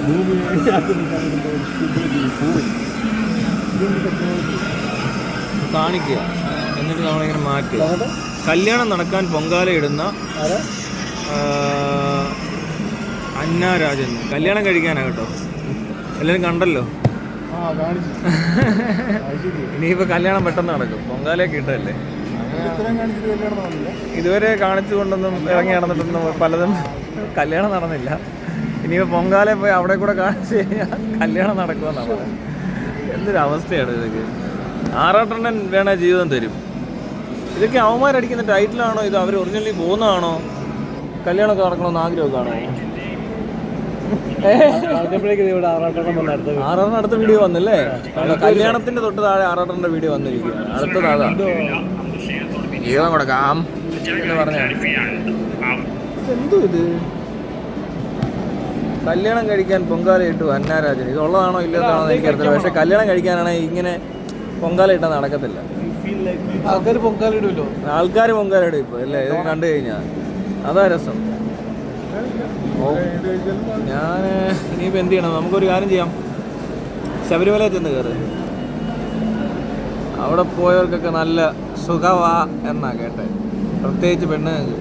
ഭൂമി കാണിക്കുക, എന്നിട്ട് നമ്മളിങ്ങനെ മാറ്റുക. കല്യാണം നടക്കാൻ പൊങ്കാല ഇടുന്ന അന്ന രാജൻ കല്യാണം കഴിക്കാനാ കേട്ടോ. എല്ലാവരും കണ്ടല്ലോ. ഇനിയിപ്പോൾ കല്യാണം പെട്ടെന്ന് നടക്കും, പൊങ്കാലയൊക്കെ ഇട്ടല്ലേ. ഇതുവരെ കാണിച്ചു കൊണ്ടൊന്നും ഇറങ്ങി നടന്നിട്ടൊന്നും പലതും കല്യാണം നടന്നില്ല. ഇനിയിപ്പോൾ പൊങ്കാല പോയി അവിടെ കൂടെ കാണിച്ചു കഴിഞ്ഞാൽ കല്യാണം നടക്കുമെന്നാണ് പറയുന്നത്. എന്തൊരവസ്ഥയാണ് ഇതൊക്കെ. ആറാട്ടണ്ണൻ വേണ ജീവിതം തരും. ഇതൊക്കെ അവന്മാരടിക്കുന്ന ടൈറ്റിലാണോ ഇത്? അവർ ഒറിജിനലി പോകുന്നതാണോ? കല്യാണമൊക്കെ നടക്കണമെന്ന് ആഗ്രഹമൊക്കെ ആണോ? ആറാട്ടൻ അടുത്ത വീഡിയോ വന്നല്ലേ? കല്യാണത്തിന്റെ തൊട്ട് താഴെ ആറാട്ടന്റെ വീഡിയോ വന്നിരിക്കുകയാണ്. അടുത്തതാ ജീവൻ കൊടുക്കാം എന്ന് പറഞ്ഞ എന്തോ ഇത്. കല്യാണം കഴിക്കാൻ പൊങ്കാല ഇട്ടു അന്നാരാജൻ. ഇതുള്ളതാണോ ഇല്ലാത്തതാണോ എന്ന് എനിക്കറിയില്ല. പക്ഷെ കല്യാണം കഴിക്കാനാണെങ്കിൽ ഇങ്ങനെ പൊങ്കാല ഇട്ടാൽ നടക്കത്തില്ല. ആൾക്കാർ പൊങ്കാല ഇടുമല്ലോ. ആൾക്കാർ പൊങ്കാല ഇടും ഇപ്പോൾ അല്ലേ? ഇത് കണ്ടു കഴിഞ്ഞാൽ അതാ രസം. ഞാൻ ഇനിയിപ്പോൾ എന്ത് ചെയ്യണം? നമുക്കൊരു കാര്യം ചെയ്യാം. ശബരിമലയിൽ ചെന്ന് കയറ്. അവിടെ പോയവർക്കൊക്കെ നല്ല സുഖവാ എന്നാ കേട്ടെ, പ്രത്യേകിച്ച് പെണ്ണുങ്ങൾക്ക്.